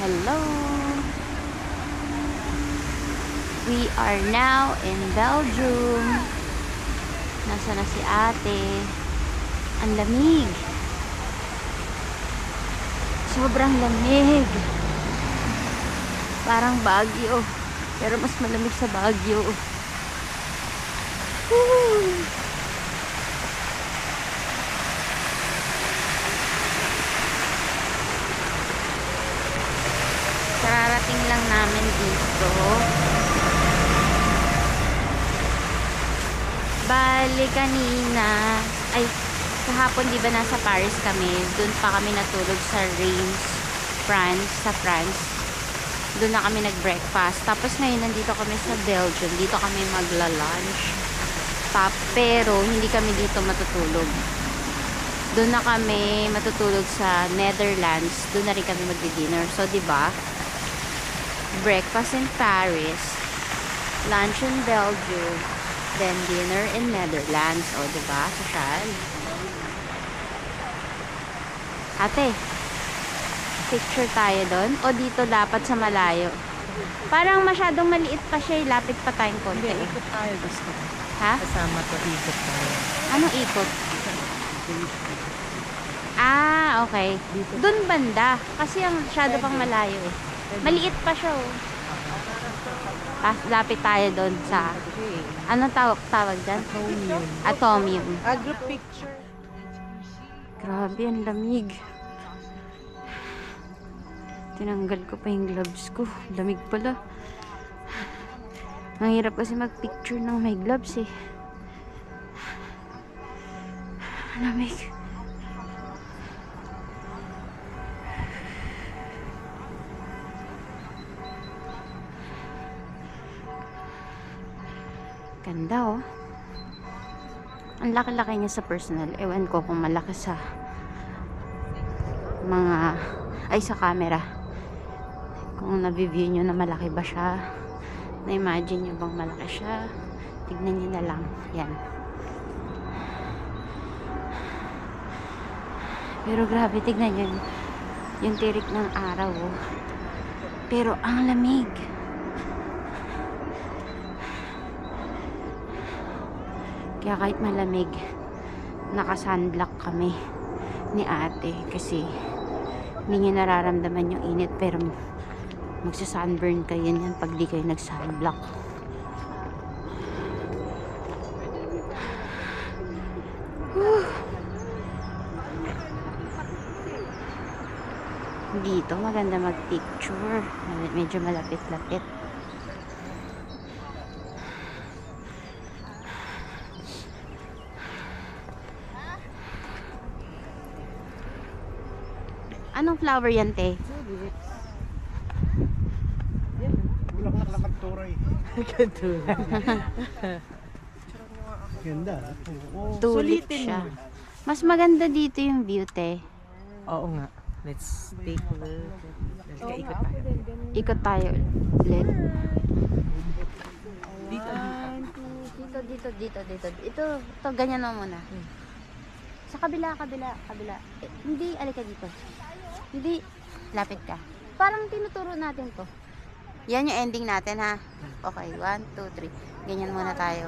Hello! We are now in Belgium. Nasa na si ate? Ang lamig. Sobrang lamig. Parang Baguio. Pero mas malamig sa Baguio. Woo! Kararating lang namin dito. Bali kanina, ay kahapon di ba nasa Paris kami, doon pa kami natulog sa Reims, France, sa France. Doon na kami nag-breakfast. Tapos ngayon nandito kami sa Belgium, dito kami magla-lunch. Pero hindi kami dito matutulog. Doon na kami matutulog sa Netherlands, doon na rin kami magdi-dinner. So di ba? Breakfast in Paris, lunch in Belgium, then dinner in Netherlands. O, diba? Sosyal. Ate, picture tayo doon? O dito dapat sa malayo? Parang masyadong maliit pa siya. Lapit pa tayong konti. Hindi, ikot tayo gusto. Ha? Kasama to, ikot tayo. Anong ikot? Ah, okay. Doon banda. Kasi ang masyado pang malayo eh. Maliit pa siya oh. Lapit tayo doon sa anong tawag dyan? Atomium. Atomium. Group picture. Grabe, ang lamig. Tinanggal ko pa yung gloves ko. Lamig pala. Ang hirap kasi mag-picture ng may gloves eh. Lamig. Ganda oh. Ang laki-laki niya sa personal. Ewan ko kung malaki sa mga sa camera. Kung na-view nyo na malaki ba siya. Na-imagine nyo bang malaki siya. Tignan nyo na lang. Yan. Pero grabe, tignan nyo yung tirik ng araw oh. Pero ang lamig. Kaya kahit malamig, naka-sunblock kami ni ate kasi hindi niya nararamdaman yung init, pero magsa-sunburn kayo niyan pag di kayo nag-sunblock. Dito maganda mag-picture, medyo malapit-lapit. Anong flower yan, te? Bulaklak na magturay. Ganda. Tulip siya. Mas maganda dito yung view, te. Oo nga. Let's take a look. Ikot tayo. Ikot tayo ulit. Dito. Ito, ganyan mo muna. Sa kabila. Hindi, alika dito. Hindi, lapit ka. Parang tinuturo natin to. Yan yung ending natin ha. Okay, 1, 2, 3. Ganyan muna tayo.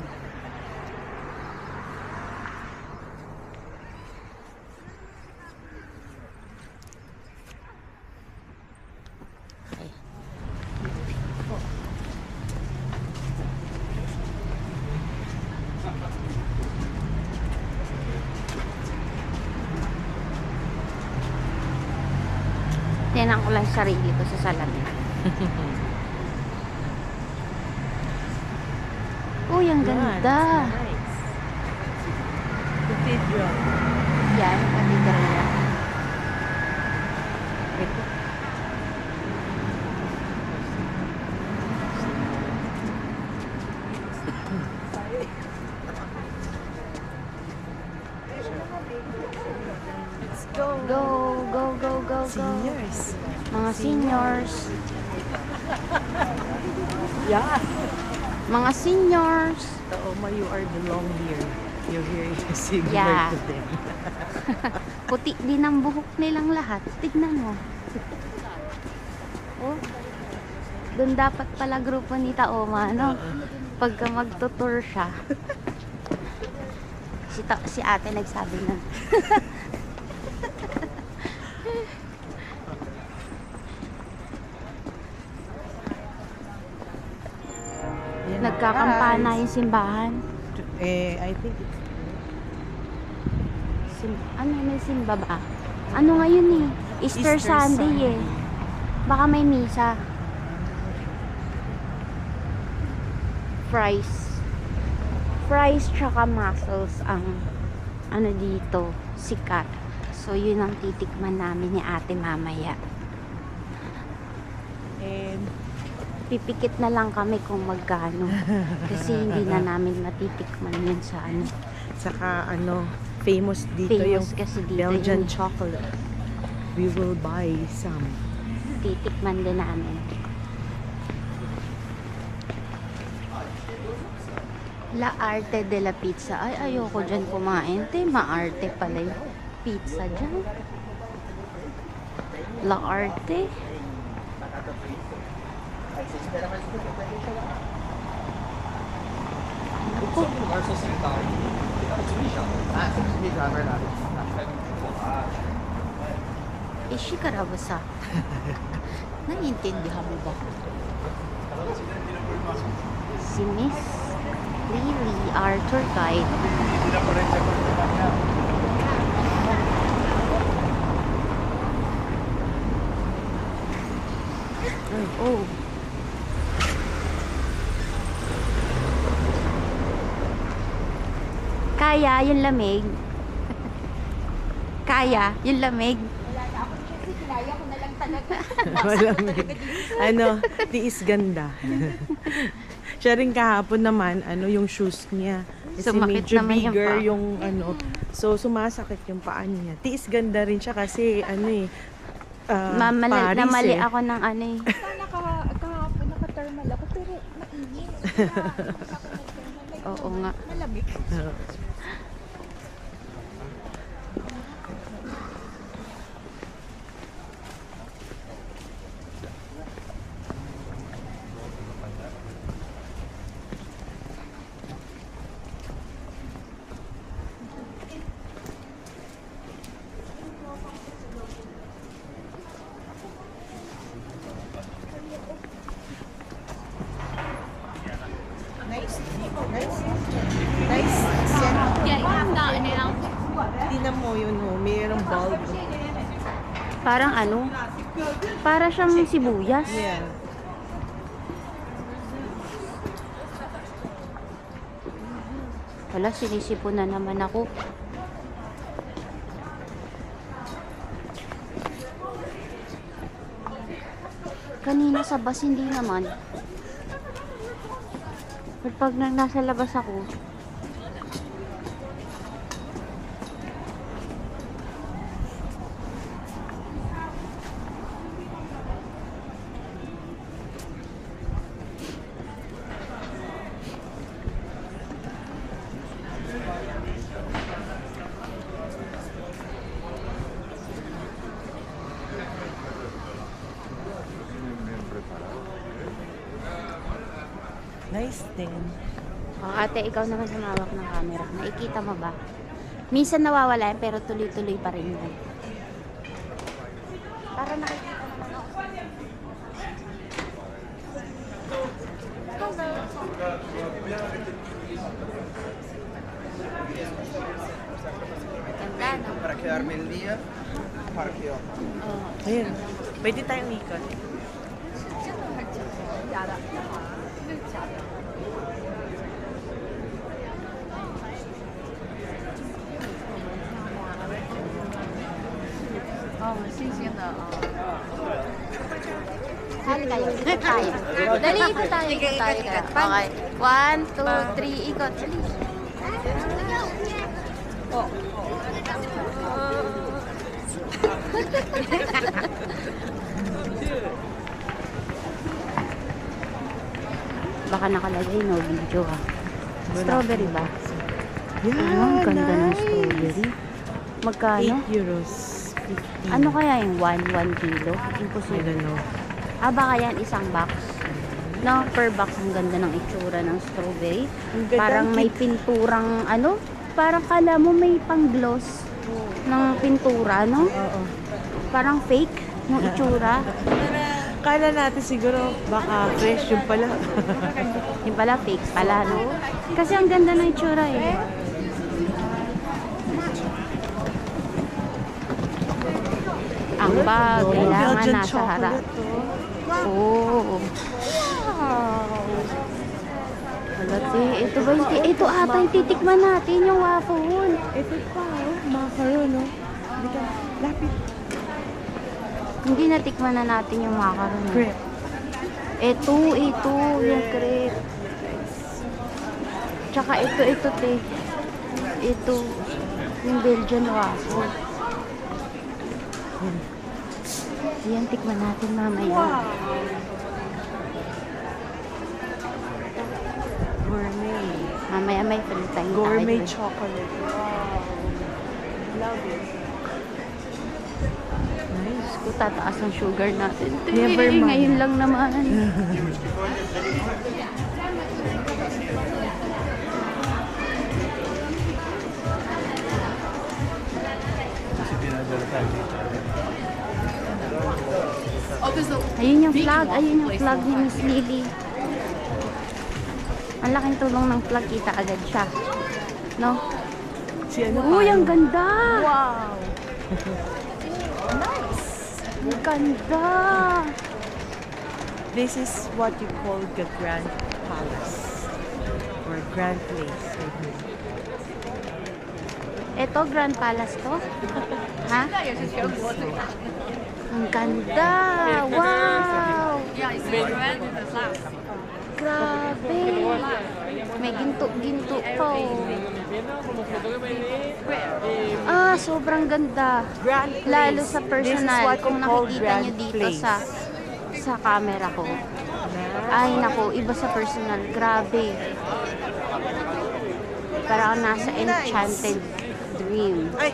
Okay. Tinan ko lang sarili ko sa salamin. Uy, ang ganda. Nice. Cathedral. Yan, cathedral yan. Ito. Let's go. Go. Seniors. Mga seniors. Yeah. Mga seniors. Oma, you are belong here. You're here similar Yeah. to them. Puti din ang buhok nilang lahat. Tignan mo. Oh, doon dapat pala grupo ni Taoma, no? Pagka magtutour siya. Si ate nagsabi nun. Yan, Nagkakampana guys. yung simbahan. I think it's... Ano, may simba ba? Ano ngayon eh? Easter Sunday eh. Baka may misa. Fries tsaka mussels ang ano dito, sikat. So yun ang titikman namin ni ate mamaya. And Pipikit na lang kami kung magkano. Kasi hindi na namin matitikman yun sa ano. saka famous dito Famous yung kasi dito Belgian yung chocolate. We will buy some. titikman din namin. La Arte de la Pizza. Ay, ayoko dyan kumain. Maarte pala yung pizza dyan. La Arte. Ako. Ishikarabasa. Naiintindihan mo ba? Si Miss Lily, our tour guide. Oh. Kaya yung lamig. Kaya yung lamig. Malamig. Tiis ganda. Siya rin kahapon naman, yung shoes niya. Kasi Sumakit medyo naman yung bigger paa. yung so sumasakit yung paa niya. Tiis ganda rin siya kasi Paris Namali eh. ako ng ano eh. Kahapon naka-thermal ako pero mainit. Oo nga. Malamig. Nice. Tingnan mo yun, mayroong bulb. Parang ano? Para siyang sibuyas. Yan. Wala, sinisipo na naman ako. Kanina sa bus, hindi naman. But pag nasa labas ako, Nice din. oh, ate, ikaw naman humawak ng camera. Nakikita mo ba? Minsan nawawala yan, pero tuloy-tuloy pa rin yan. Para nakikita naman ako. Ganda, no? Para quedarme el día, parqueo. Oh. Ayun. Pwede tayong ikot. Hali kayo. Ikot tayo. Dali, ikot tayo. Ikot tayo. Okay. 1, 2, 3, ikot. Dali. Baka nakalagay no video ha. Strawberry ba? Yeah, Ang ganda ng nice. strawberry. Magkano? 8 euros. 50. Ano kaya yung 1 kilo? I Imposible. don't know. Ah, baka yan isang box. No, per box. Ang ganda ng itsura ng strawberry. Ang ganda Parang ng may pinturang ano, parang kala mo may pang-gloss ng pintura, no? Oo. Parang fake ng itsura. Kala natin siguro baka fresh yung pala. Yung pala fake pala, no? Kasi ang ganda ng itsura eh. Ang bag, kailangan Belgian nasa harap. chocolate, oh. Oo. Wala, ito ba yung, ito ata yung titikman natin, yung waffle. Ito pa, oh. Macaron, no? Dito, lapit. Hindi natikman na natin yung macaron. Crepe. Ito, yung crepe. Tsaka ito, te. Ito, yung Belgian waffle. Yan, tikman natin mamaya. Gourmet. Mamaya may palitay tayo. Gourmet eh. chocolate. Wow. Love it. Nice. Kung tataas ang sugar natin. Never mind. Ngayon lang naman. Ayun yung flag. Ayun yung flag ni Miss Lily. Ang laking tulong ng flag. Kita agad siya. No? Si ano Uy, pa? ang ganda! Wow. Ang ganda! This is what you call the Grand Palace. Or Grand Place. I think. Ito, Grand Palace to? Ha? Ang ganda! Wow! Grabe! May ginto-ginto to. Ah, sobrang ganda. Grand Place. Lalo sa This is personal. what Kung you call nakikita Grand nyo dito Place. sa camera ko. Ay, nako, iba sa personal. Grabe. Parang nasa enchanted dream. Ay!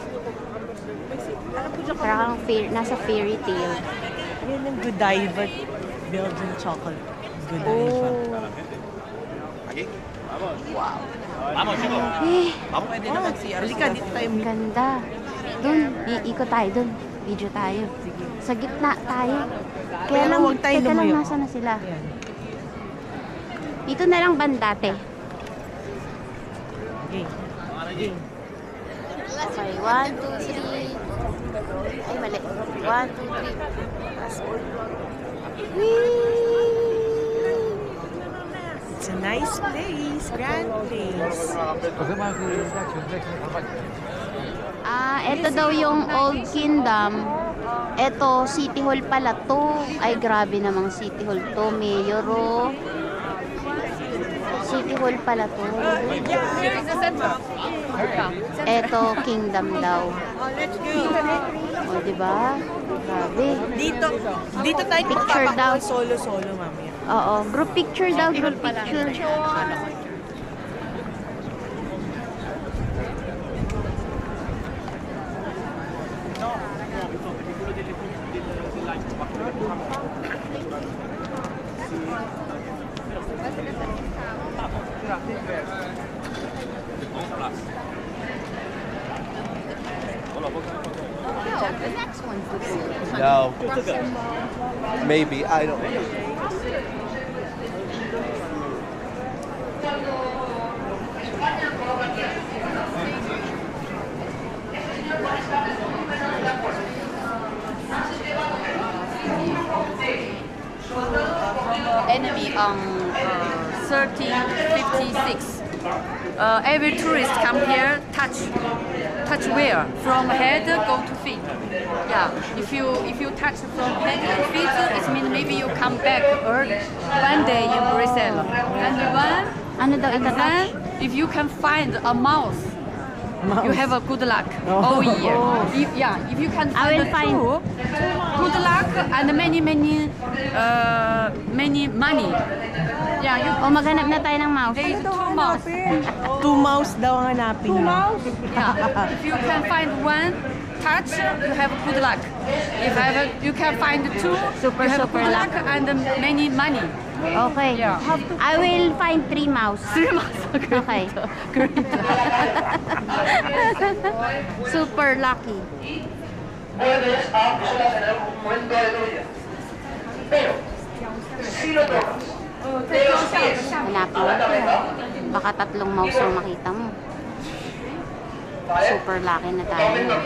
Parang nasa fairy tale. Yan ang Godiva Belgian chocolate. Godiva. Eh, Halika, dito tayo. ang ganda. Doon, iikot tayo doon. Video tayo. Sa gitna tayo. Kaya lang, huwag tayo teka lang, lumayo. nasa na sila? Ayan. Dito na lang bandate. Okay. Okay. Okay, 1, 2, 3. Ay, mali. 1, 2, 3. It's a nice place. Grand place. Ah, ito daw yung Old Kingdom. Ito, City Hall pala to. Ay, grabe namang City Hall to. Mayor, oh. City Hall pala to. Ito, Kingdom daw. O, diba? Grabe. Dito tayo Picture daw. solo-solo mamaya. Oo, group picture daw, group picture. No. Maybe. I don't know. Enemy on 1356. Every tourist come here, touch where? From head go to feet. Yeah, if you touch from head to feet, it means maybe you come back early one day in Brussels. Ano daw And itatouch? then if you can find a mouse, you have a good luck all year. If you can I will find two, good luck and many money. Yeah, O, maghanap na tayo ng mouse. there is two mouse. 2 mouse daw ang hanapin. 2 mouse? Yeah, if you can find one, touch, you have good luck. If ever you can find two, Super, you have super good luck. luck and many money. Okay. Yeah. I will find 3 mouse. 3 months. Okay. Great. Super lucky. Puedes a solas en algún momento de tu vida. Pero, si lo tomas de los pies Hanapin a la mo. cabeza, Baka 3 mouse ang makita mo. ¿vale? Super lucky na tayo. Momento.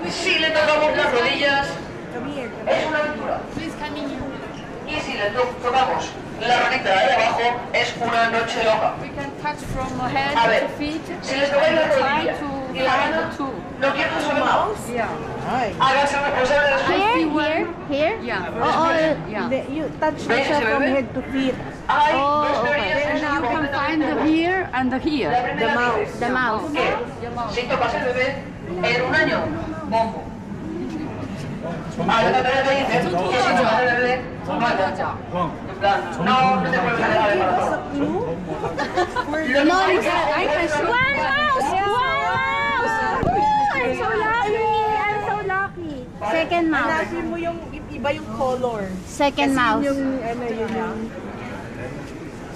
Si le tocamos las rodillas, es una aventura. Y si le tocamos la ranita de ahí abajo, es una noche loca. We can touch from head A ver, to feet. si les tocáis la Try rodilla to y la find mano, two. no quiero saber nada. Yeah. Háganse responsables de su Here? Yeah. Oo. Yeah. You touch ¿Ves, siya se from ve? head to feet. Hay Oh, dos okay. teorías en And you su can find here and here. The mouse. The mouse. Si tocas el bebé en un año, bombo. Ahora te dicen que si tocas el bebé, mata. En plan, no te puedes dejar de embarazar. No, I can show one mouse! One mouse! I'm so lucky! I'm so lucky! Second mouse. Hanapin mo yung iba yung color. Second mouse. Yung ano yun yung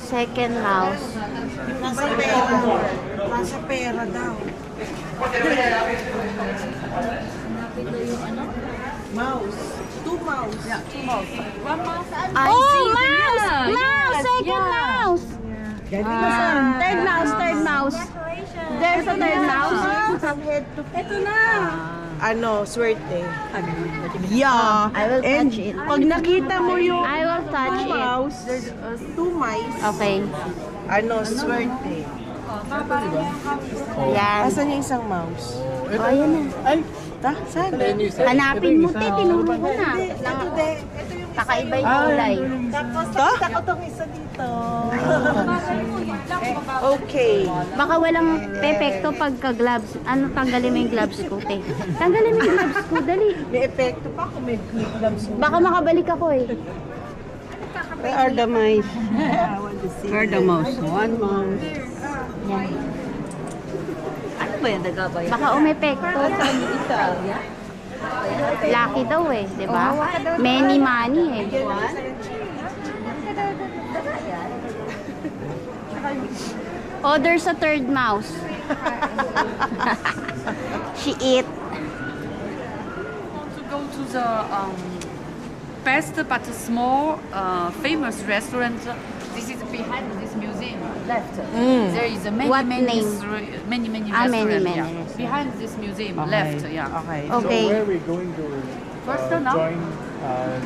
Second mouse. nasa pera. Nasa pera daw. Mouse. Two mouse. Yeah, two mouse. One mouse. Oh, mouse! Mouse! Second mouse! Third mouse, third mouse. There's a third mouse. From head to feet. Ito na. Ano, swerte. Yeah. I will And touch it. pag nakita mo yung I will touch two it. mouse, two mice, Okay. ano, swerte. Yan. Asan yung isang mouse? Oh, ayan na. Ay, saan? Hanapin mo, te. Tinuro ko na. Ito de. Ito yung Kakaiba yung kulay. tapos nakita ko tong isa dito. Okay. Baka walang pepekto pagka-gloves. Ano, tanggalin mo yung gloves ko, te. Tanggalin mo yung gloves ko, dali. May epekto pa kung may gloves mo. Baka makabalik ako eh. Where are the mice? Where are the mouse? One mouse. Yan. Ano ba yan? Nagkabay? Baka umepekto. Lucky daw eh, di ba? Many money eh. Oh, there's a third mouse. She ate. To go to the best but small famous restaurant. This is behind this museum. Left. There is a many What many name? many many Ah, restaurants. many yeah. restaurants. Behind this museum. Left. Yeah. Okay. Okay. So where are we going to First now? join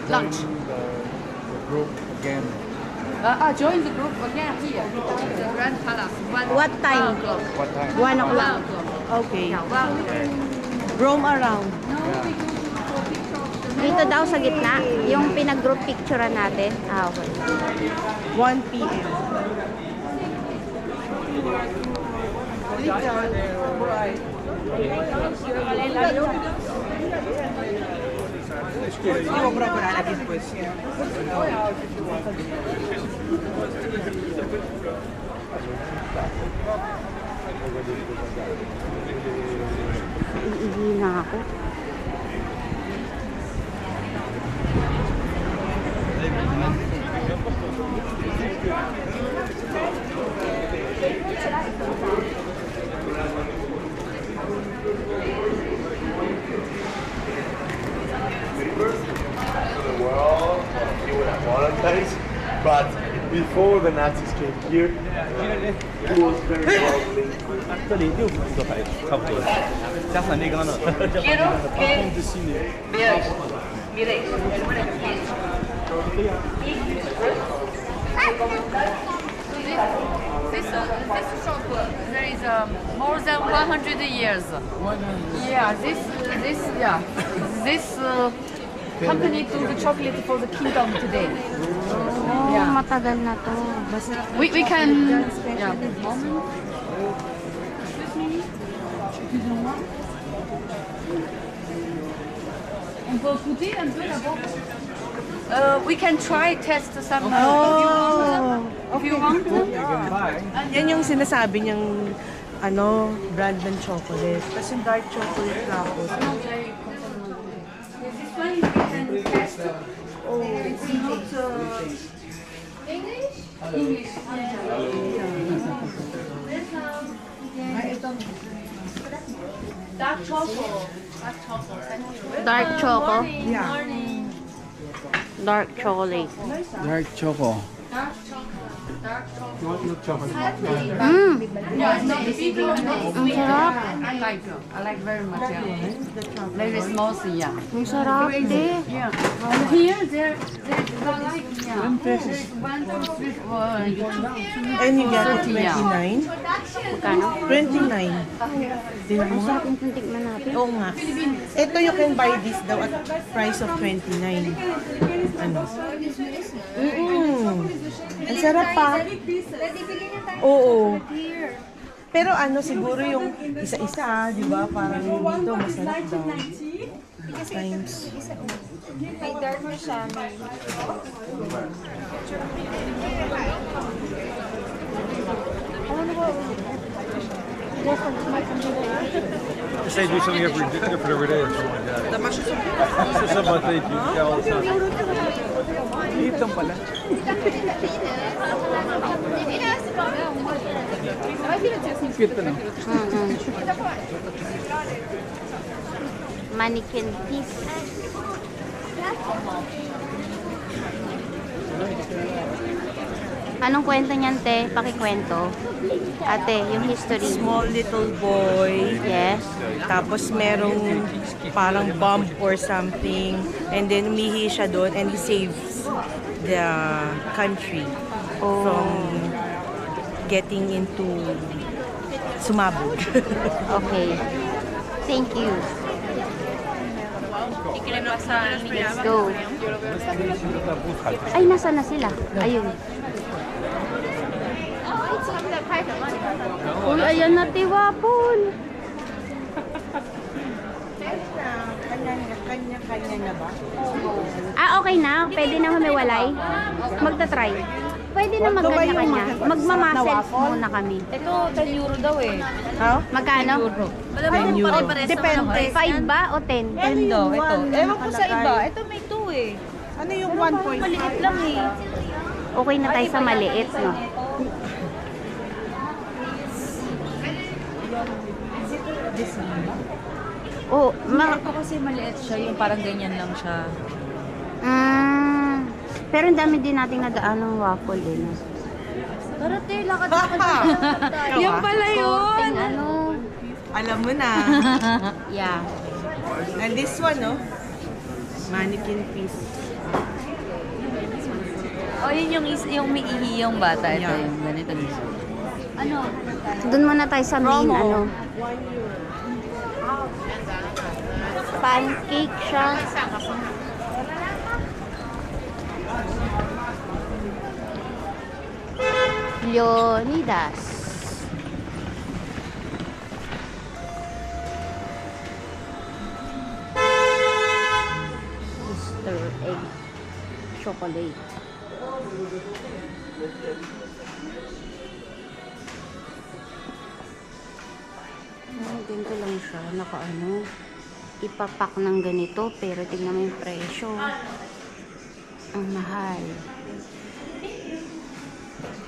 Lunch. the group again? Join the group again here. The Grand Palace. What time? 1 o'clock. What time? 1 1 o'clock. o'clock. Okay. Yeah, 1 o'clock. Roam around. Dito daw sa gitna, yung pinag-group picturean natin. Ah, okay. 1 p.m. Iihi na ako. The world, you would apologize, but before the Nazis came here, it was very well linked. Quiero que veáis, miréis. This shop, there is more than 100 years. Yeah, this company do the chocolate for the kingdom today. Oh, matagal na to. We can. Yeah. On peut goûter un peu d'abord. We can try test some. Oh. If you want. Yan yung sinasabi niyang ano, brand ng chocolate. Tapos yung dark chocolate tapos. Dark choco. Yeah. Dark chocolate. Dark choco. Mmm! Ang sarap. I like very much. Yeah. Very smooth. Yeah. Ang sarap, de. Here, there like And you get it 29. Magkano? 29. Tingnan mo. Sarap yung tikman natin. Oo nga. Ito you can buy this daw at price of 29. Ano? Ang sarap pa. Oo. Pero ano siguro yung isa-isa, di ba? Parang dito masarap daw. Times. May dark na siya. Just say do something different every day or something like that. This is something they do all the time. Dito pala. Cute na. Mannequin piece. Anong kwento niyan, te? Pakikwento. Ate, yung history. Small little boy. Yes. Tapos merong parang bomb or something. And then umihi siya doon and he saves the country from getting into sumabog. Okay. Thank you. Let's go. Ay, nasa na sila? Ayun. Uy, ayan na, tiwapol. Kanya-kanya na ba? Ah, okay na. Pwede na humiwalay. Magta-try. Pwede na magkanya-kanya. Magmamaself muna kami. Ito, 10 euro daw eh. Ha? Magkano? 10 euro. Depende. 5 ba o 10? 10 daw, ito. Ewan ko sa iba. Ito may 2 eh. Ano yung 1.5? Maliit lang eh. Okay na tayo sa maliit, no? Oh, Ito kasi maliit siya, yung parang ganyan lang siya. pero ang dami din nating nadaan ng waffle eh. No? Tara, te, lakad na. Yan pala Korting ano. Alam mo na. Yeah. And this one, no? Mannequin piece. Oh, yun yung may ihi yung bata. Ito Yeah. yung ganito. Ano? Doon muna tayo sa main, Promo. ano. Pancake siya. Leonidas. Easter egg chocolate. Ganito lang siya. Nakaano. Ipapak ng ganito. Pero tingnan mo yung presyo. Ang mahal.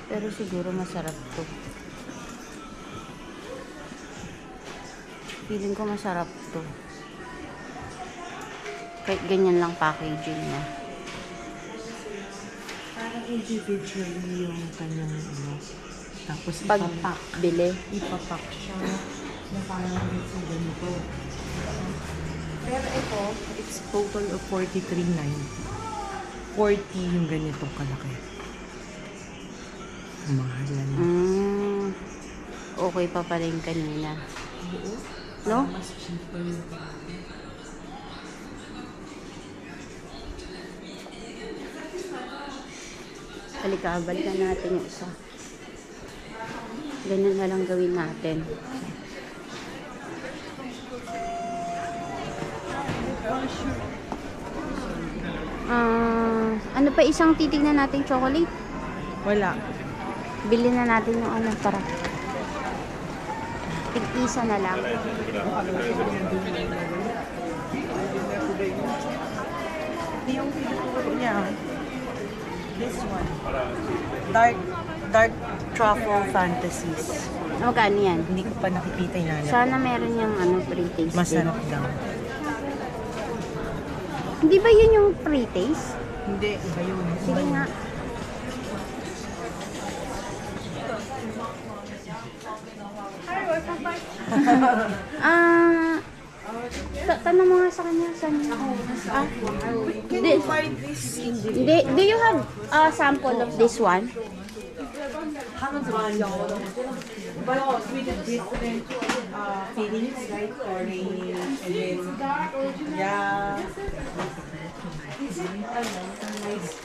Pero siguro masarap to. Feeling ko masarap to. Kahit ganyan lang packaging niya. Parang individually yung kanyang ano. Tapos Pag bili. ipapak siya na parang sa ganito. Pero ito, it's total of 43.9. 40 yung ganitong kalaki. Mahalan. Okay pa pala yung kanina. No? Mas cheaper yung Halika, balikan natin yung isa. Ganun na lang gawin natin. Ano pa isang titignan natin chocolate? Wala. Bili na natin yung ano, tara. Tig-isa na lang. Yung pinuturo niya. This one. Dark Truffle Fantasies. Magkano yan? Hindi ko pa nakikita yung nalala. Sana meron yung ano, pre-taste din. Masarap daw. Hindi ba yun yung pre-taste? Hindi, iba yun. Sige nga. Tanong mo nga sa kanya. Saan yun? Can you find this in the... Do you have a sample of this one? But with the different feelings, right? Orange, and then... Yeah. Nice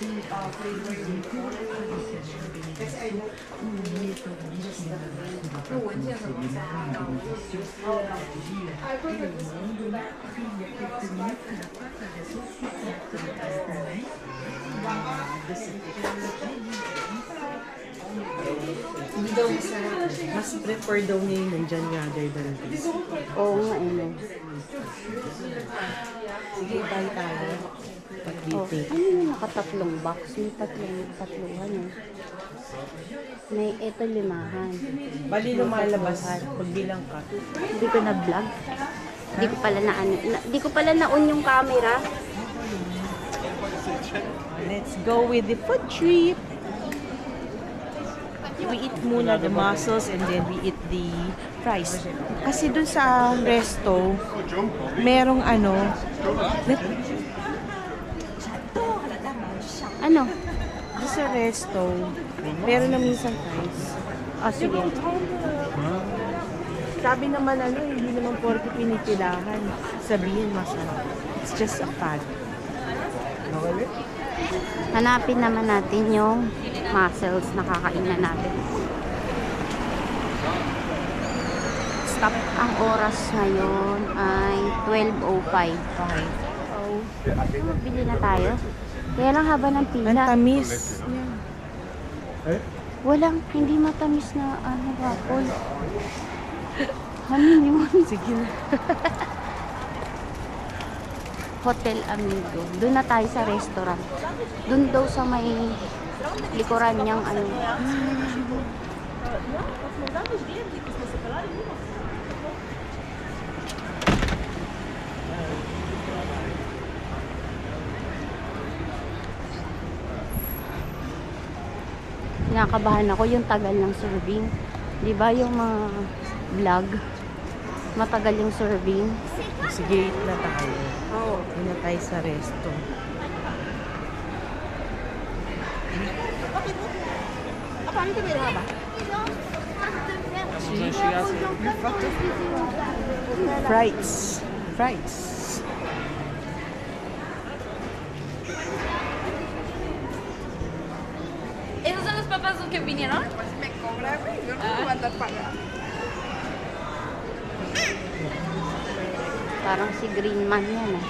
Hindi daw masarap. Mas prefer daw niya yung nandyan rather than this. Oo nga, ano. Sige, buy tayo. Oh, Pag-bitake. ano yung nakatatlong box? May tatluhan eh. May ito 5. Bali lumalabas. Pagbilang ka. Hindi ko na-vlog. Hindi ko pala na ano. Hindi ko pala na-on yung camera. Let's go with the food trip. We eat muna the mussels and then we eat the fries. Kasi dun sa resto, merong ano, Ano? dun sa resto, meron na minsan fries. Oh, sige. Sabi naman ano, hindi naman porke pinipilahan. Sabihin masarap. It's just a fad. Hanapin naman natin yung mussels na kakainan natin. Stop. Ang oras ngayon ay 12:05. Okay. So, bili na tayo. Kaya lang haba ng Ang pila. tamis. Walang, hindi matamis na ano, waffle. Ano yun? Sige na. Hotel Amigo. Doon na tayo sa restaurant. Doon daw sa may likuran niyang ano. Kinakabahan ako yung tagal ng serving. Di ba yung mga vlog? Matagal yung serving. Sige, eat na tayo. Eat na tayo sa resto. Fries. Fries. ¿Esos son los papás que vinieron? Me cobra, güey. Yo no voy a andar pagando. Parang si Green Man yan eh.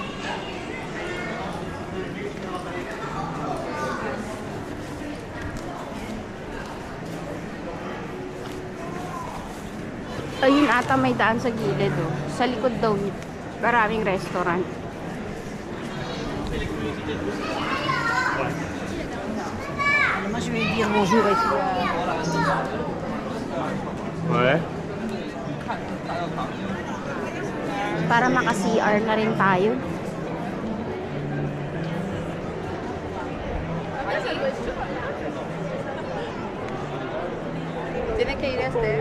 Ayun ata may daan sa gilid oh. Sa likod daw niya. Maraming restaurant. Moi, je vais dire bonjour ici. Ouais. Para maka-CR na rin tayo. Tiene que ir este.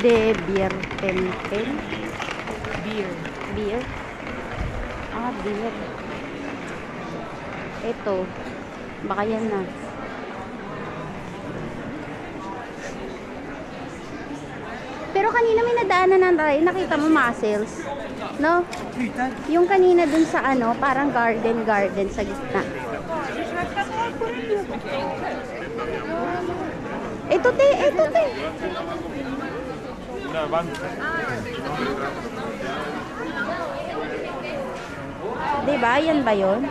De beer tempen. Beer. Beer. Ah, beer. Ito. Baka yan na. Pero kanina may nadaanan ng Ray. Nakita mo mussels. No? Yung kanina dun sa ano, parang garden sa gitna. Ito te. Diba? Yan ba yun?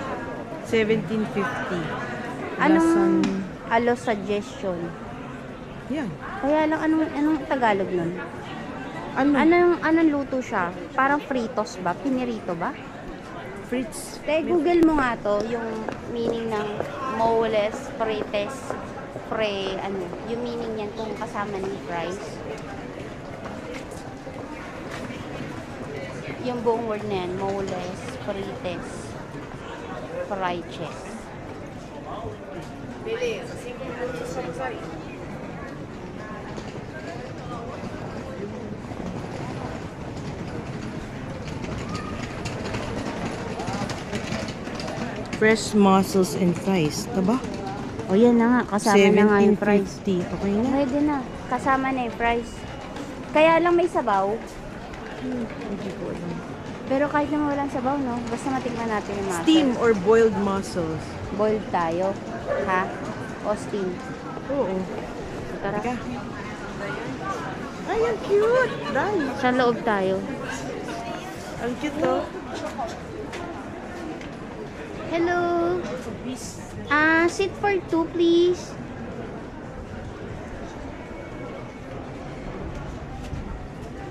1750. Anong alo suggestion? Yan. Kaya lang, anong Tagalog nun? Ano? Anong luto siya? Parang fritos ba? Pinirito ba? Fritz. Google mo nga to, yung meaning ng moles, frites, yung meaning niyan kung kasama ng fries. Yung buong word na yan, moles, frites, friches. Fresh mussels and fries. Diba? O yan na nga, kasama na nga yung fries. 1750. Okay na? Pwede na, kasama na yung fries. Kaya lang may sabaw. Hindi ko alam. Pero kahit naman walang sabaw, no? Basta matikman natin yung mussels. Steam or boiled mussels? Boiled tayo. Ha? O steam. Oo. Tara. Teka. Ay, ang cute! Dahil. Sa loob tayo. Ang cute to. Hello. Sit for 2, please.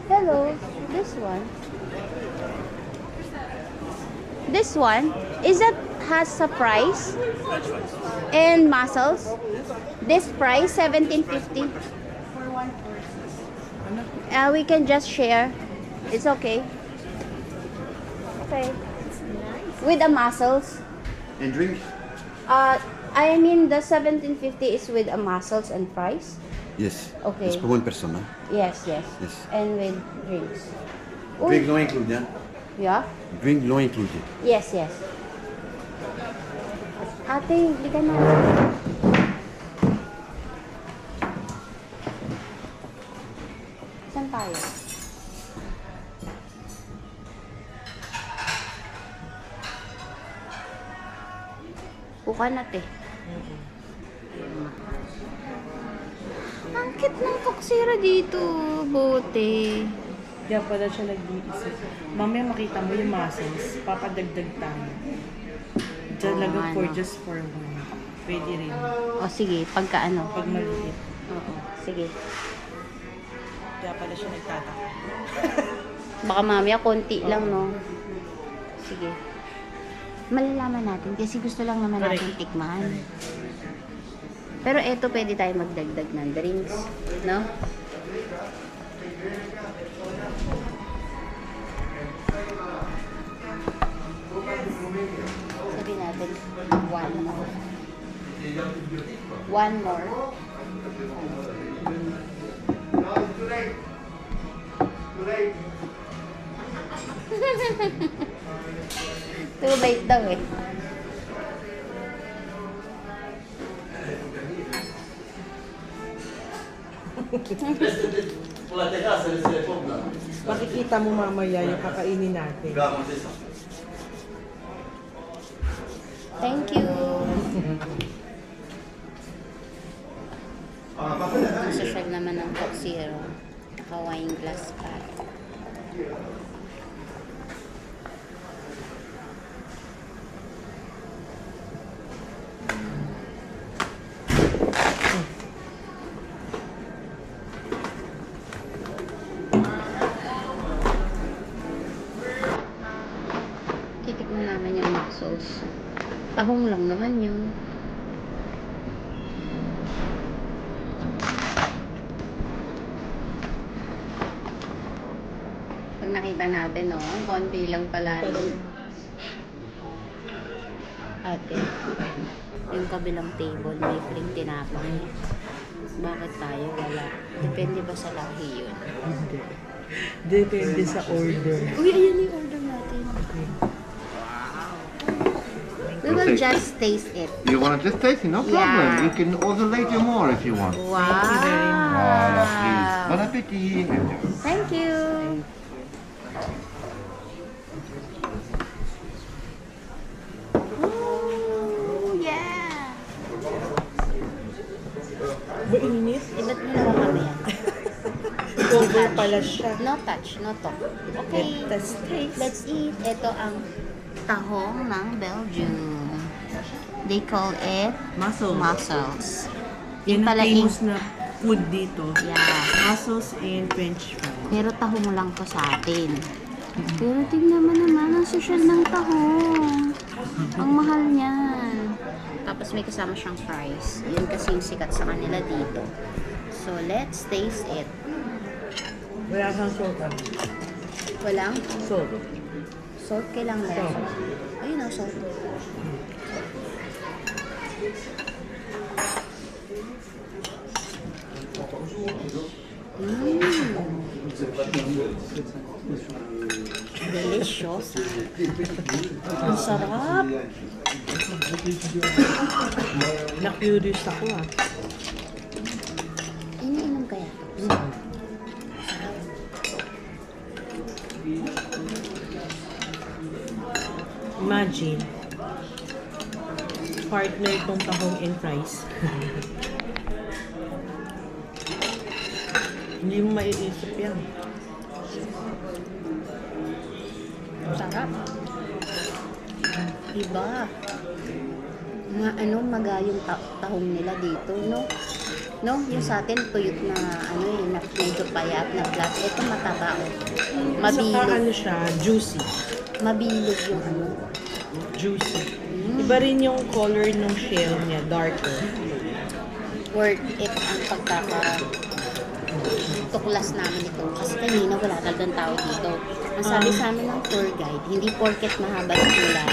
Hello. This one. This one. Is that has a price? And mussels? This price, 1750. We can just share. It's okay. Okay. With the mussels. And drink? I mean the 1750 is with a mussels and fries. Yes. Okay. It's for one person, huh? Yes. Yes. And with drinks. Drink no included, huh? Yeah? Drink no included. Yes. Ate, liga na. Saan tayo? Buka na, te. Ang cute ng koksira dito, bote. Kaya pala siya nag-iisip. Mamaya makita mo yung mussels, papadagdag tayo. Talaga Oo, for ano. just for one. Pwede rin. O sige, pagka ano. Pag maliit. Oo, sige. Kaya pala siya nagtataka. Baka mamaya konti lang, no? Sige. Malalaman natin kasi gusto lang naman natin tikman. Pero eto pwede tayo magdagdag ng drinks, no? Sabi natin, one more. One more. Too late daw eh. Makikita mo mamaya yung kakainin natin. Thank you. Social naman ng Coke Zero. Hawaiian glass pack. Titikman naman yung mussels. Tahong lang naman yun. Pag nakita natin, no, konti lang pala. Ate, yung kabilang table may free tinapay. Bakit tayo wala? Depende ba sa lahi yun? Depende sa order. Uy, ayan yung order natin. We will just taste it. You want to just taste it? No problem. Yeah. You can order later more if you want. Wow. Please. Bon appétit. Thank you. Oh, yeah. Mainit. Iba't mo naman mamaya. Cover pala siya. No touch, no talk. Okay. Let's taste. Let's eat. Ito ang tahong ng Belgium. They call it Mussels. mussels. Yan ang pala famous na food dito. Yeah. Mussels and French fries. Pero tahong lang to sa atin. Pero tingnan mo naman ang social ng tahong. Ang mahal niyan. Tapos may kasama siyang fries. Yun kasi yung sikat sa kanila dito. So, let's taste it. Wala kang salt. Walang Salt. salt. Kailangan meron. Salt. Ayun o, salt. Delicious. Ang sarap. Na-curious ako ah. Iniinom kaya? Imagine, partner itong tahong and fries. Hindi mo maiisip yan. Sarap. Iba. Mga magayong tahong nila dito, no? No, yung sa atin tuyot na na medyo payat na flat. Ito mataba. Saka Mabilog. siya, juicy. Mabilog yung Juicy. Iba rin yung color ng shell niya, darker. Worth it ang tuklas namin ito. Kasi kanina wala talagang tao dito. Ang sabi sa amin ng tour guide, hindi porket mahaba yung pila,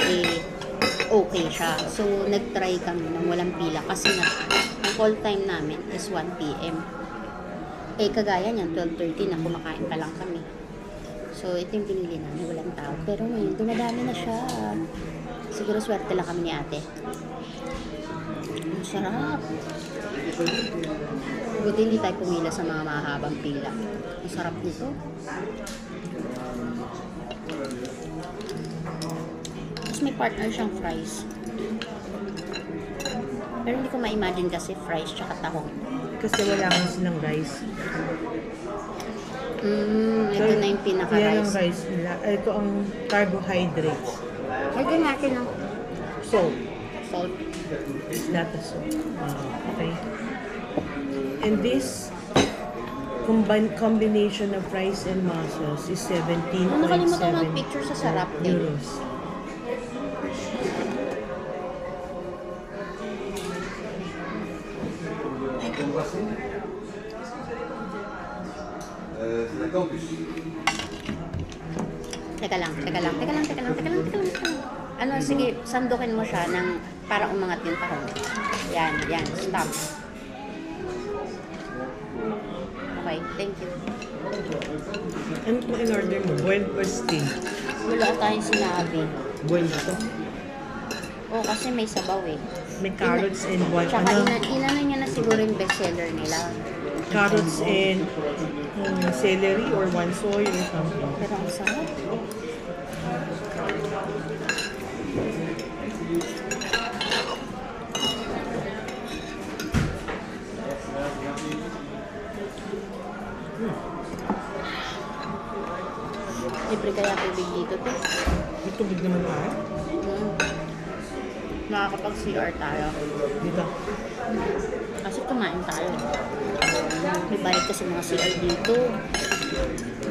okay siya. So, nag-try kami ng walang pila kasi ang call time namin is 1 p.m. Kagaya niyan, 12:30 na kumakain pa lang kami. So, ito yung pinili namin, walang tao. Pero ngayon, dumadami na siya. Siguro swerte lang kami ni ate. Ang sarap. Buti hindi tayo pumila sa mga mahabang pila. Ang sarap nito. Tapos may partner siyang fries. Pero hindi ko ma-imagine kasi fries tsaka tahong. Kasi wala kang silang rice. Ito na yung Yan ang pinaka-rice. rice nila. Ito ang carbohydrates. Lagyan natin ng Salt. salt. It's not a salt. Okay. And this combination of rice and mussels is 17.7 Nakalimutan ng picture sa sarap din. euros. Teka lang. Sige, sandukin mo siya para umangat yung tahong. Yan, stop. Okay, thank you. Ano po in-order mo? Buen or steam? Wala tayong sinabi. Buen ba ito? Oo, kasi may sabaw eh. May carrots and what? Tsaka Ano? inano niya na siguro yung bestseller nila. Carrots and celery or one soy or something. Pero ang sarap. Libre kaya tubig dito, te. May tubig naman tayo. Nakakapag-CR tayo. Dito. Kasi kumain tayo. May bayad kasi mga CR dito.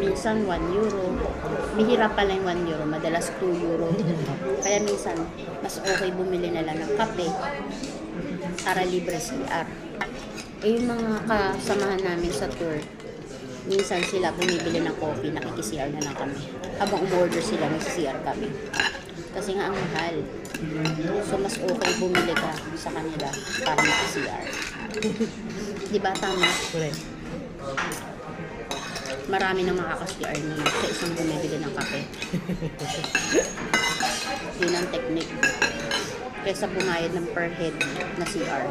Minsan 1 euro. Bihira pala yung 1 euro. Madalas 2 euro. Kaya minsan, mas okay bumili na lang ng kape para libre CR. Yung mga kasamahan namin sa tour, minsan sila bumibili ng coffee, nakiki-CR na lang kami. Habang umorder sila, nag-CR kami. Kasi nga ang mahal. So, mas okay bumili ka sa kanila para maki-CR. Di ba? Tama? Correct. marami na makaka-CR nun sa isang bumibili ng kape. Yun ang technique. Kesa bumayad ng per head na CR.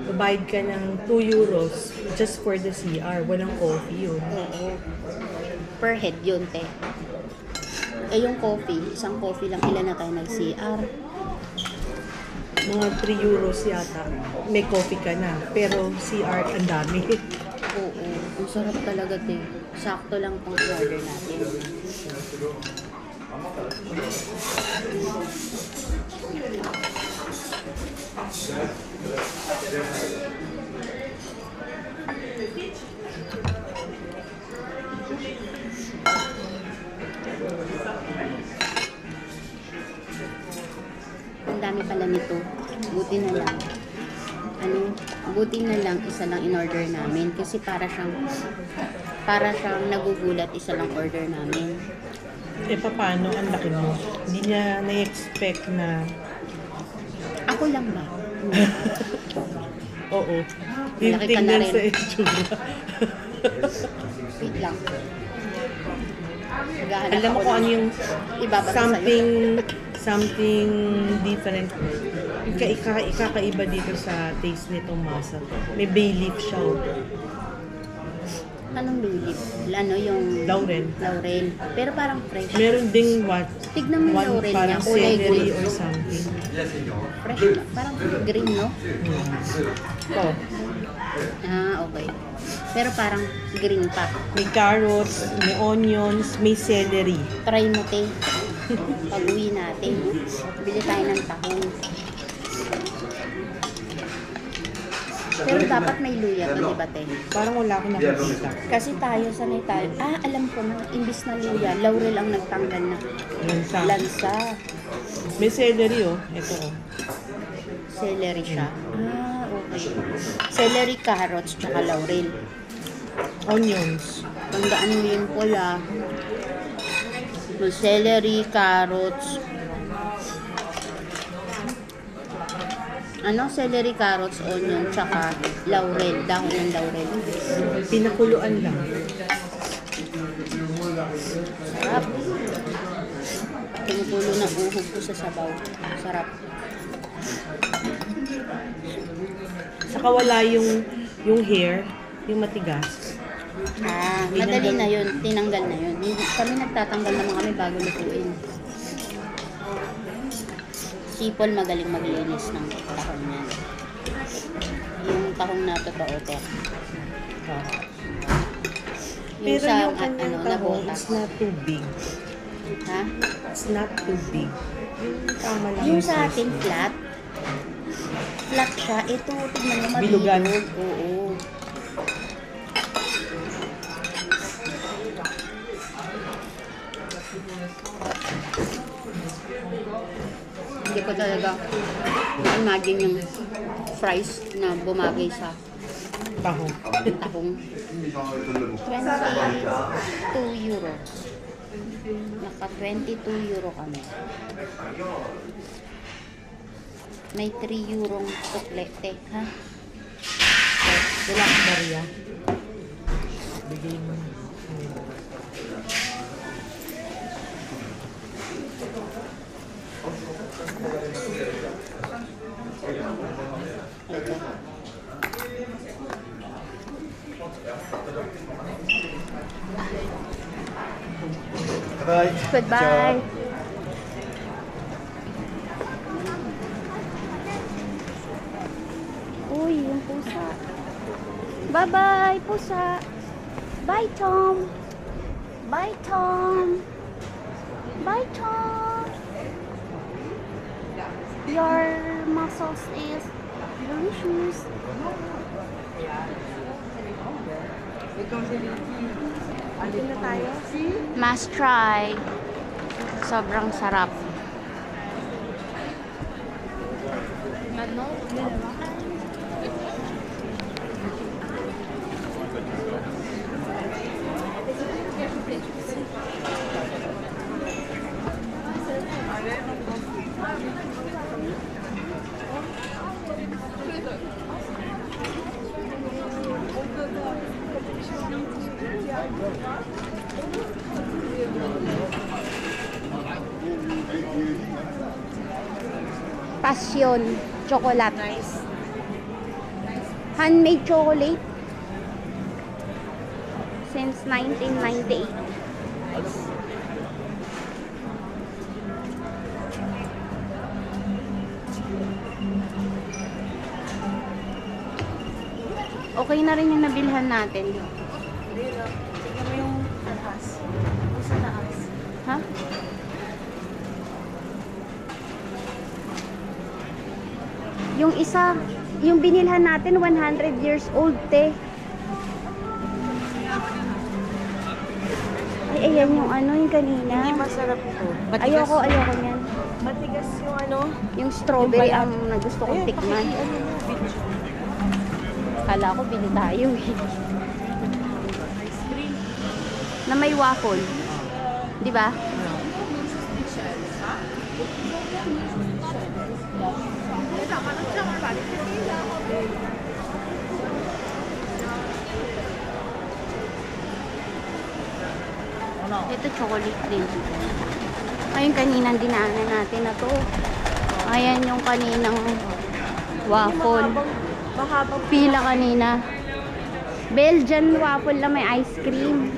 Babayad ka ng 2 euros just for the CR. Walang coffee yun. Oo. Per head yun, te. Eh, yung coffee, isang coffee lang, ilan na tayo nag-CR? Mga 3 euros yata. May coffee ka na. Pero CR, ang dami. Oo. Ang sarap talaga, te. Sakto lang pang order natin. Ang dami pala nito. Buti na lang. Buti na lang isa lang in-order namin kasi para siyang nagugulat isa lang order namin. Eh, paano? Ang laki mo. Hindi niya na-expect na... Ako lang ba? Oo. Laki ka na Tingnan rin. sa itsura. Wait lang. Maghahanap Alam mo ako kung ng ano yung ibabasa something different. Ikakaiba dito sa taste nitong masa. May bay leaf siya. Anong bili? Ano yung... Laurel. Laurel. Pero parang fresh. Meron ding what? Tignan mo yung One laurel niya. parang Kulay celery green. or something. Fresh na. Parang green, no? Ito. Ah, okay. Pero parang green pa. May carrots, may onions, may celery. Try mo, te. Pag-uwi natin. Bili tayo ng tahong. Pero dapat may luya to, di ba, te? Parang wala akong nakikita. Kasi tayo, sanay tayo. Ah, alam ko na. Imbis na luya, laurel ang nagtanggal na. Lansa. Lansa. May celery oh. Ito oh. Celery siya. Ah, okay. Celery, carrots, tsaka laurel. Onions. Tandaan mo yung pula. May celery, carrots. Ano? Celery, carrots, onion, tsaka laurel. Dahon ng laurel. Pinakuluan lang. Sarap. Tumutulo ng uhog ko sa sabaw. Sarap. Saka wala yung hair, yung matigas. Ah, madali na yun. Tinanggal na yun. Kami nagtatanggal naman kami bago lutuin. Si Paul magaling maglinis ng tahong niya. Yung tahong na totoo, te. Yung Pero sa, yung kanyang na tahong botas. is not too big. Ha? It's not too big. Yung tama lang. Yung sa atin flat. Flat siya. Ito, tignan mo, Bilugan. mabilog. Oo. Hindi ko talaga imagine yung fries na bumagay sa tahong. tahong. 22 euro. Naka 22 euro kami. May 3 eurong tuklete, ha? Relax, Maria. Bigay mo. Ito. Bye. Goodbye. Uy, yung pusa. Bye-bye, pusa. Bye, Tom. Bye, Tom. Bye, Tom. Your muscles is delicious. Alin na tayo? Must try. Sobrang sarap. Passion chocolate. Handmade chocolate. Since 1998. Okay na rin yung nabilhan natin. Tignan mo yung taas. Yung sa taas. Ha? Yung isa, yung binilhan natin 100 years old, te. Ay, ayan yung ano, yung kanina. Hindi masarap ito. Ayoko niyan. Matigas yung ano. Yung strawberry ang gusto kong tikman. Kala ko bili tayo eh. Na may waffle. Di ba? Ito chocolate din. Ayun kaninang dinaanan natin na to. Ayan yung kaninang waffle. Pila kanina. Belgian waffle na may ice cream.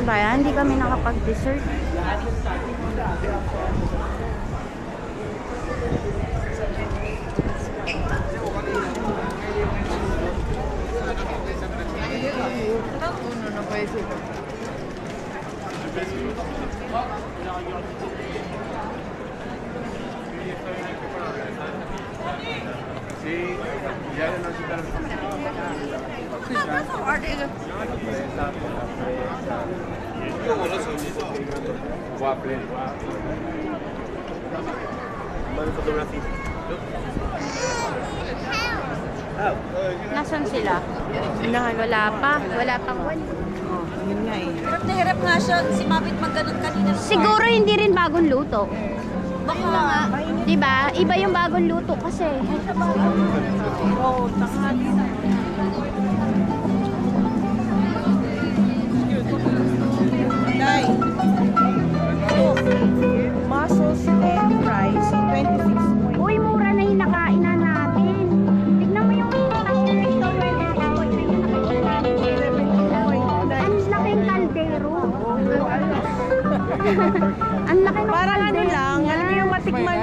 Kaya hindi kami nakapag-dessert. Nasaan sila? Wala pa. Wala pang one. Oh, yun nga eh. Hirap na hirap nga siya. Si Mabit magganon kanina. Siguro hindi rin bagong luto. Baka nga. Diba? Iba yung bagong luto kasi. Oo, tanghali na. Day. Mussels and fries, 26. Uy, mura na yung nakainan natin. Tignan mo yung ang laking kaldero. Ang laki ng Parang ano kaldero lang, niya. alam mo yung matikman.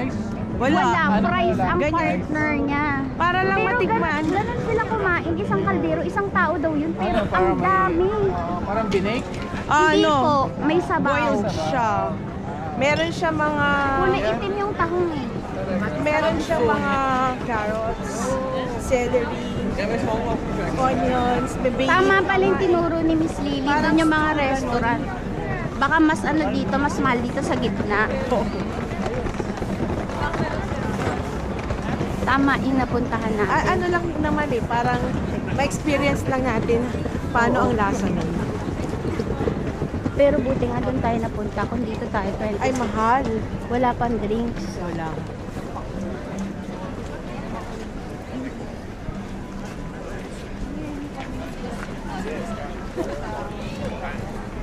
Wala, fries ang Ganyan. partner niya. Para lang Pero matikman. ganun sila kumain. Isang kaldero, isang tao daw yun. Pero ang dami. Parang binake? Hindi Ano? po, may sabaw. Boiled siya. Meron siya mga... Kulay itim yung tahong eh. Meron siya mga carrots, celery, onions, baby. Tama pala yung tinuro ni Miss Lily. Doon yung mga restaurant. Baka mas ano dito, mas mahal dito sa gitna. Tama yung napuntahan natin. Ano lang naman eh, parang ma-experience lang natin paano ang lasa nun. Pero buti nga doon tayo napunta. Kung dito tayo, 20. Ay, mahal. Wala pang drinks. Wala.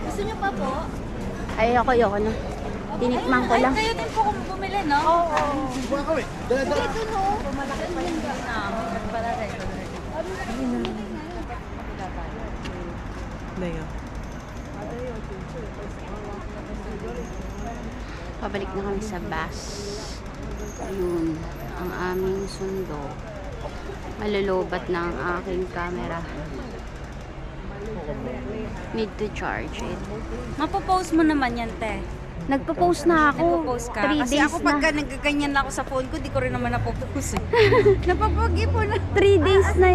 Gusto niyo pa po? Ay, ayoko na. Tinikman ko lang. Ay, kayo din po kung bumili, no? Oo. Dito, no? Malaki pa yung para rin. Layo. Pabalik na kami sa bus. Yun, ang aming sundo. Malulubat na ang aking camera. Need to charge it. Mapopost mo naman yan, te. Nagpo-post na ako. Nagpo-post ka. 3 Kasi days ako na. pagka nagkaganyan lang ako sa phone ko, di ko rin naman napopost eh. Napapag-ipon na. 3 days na.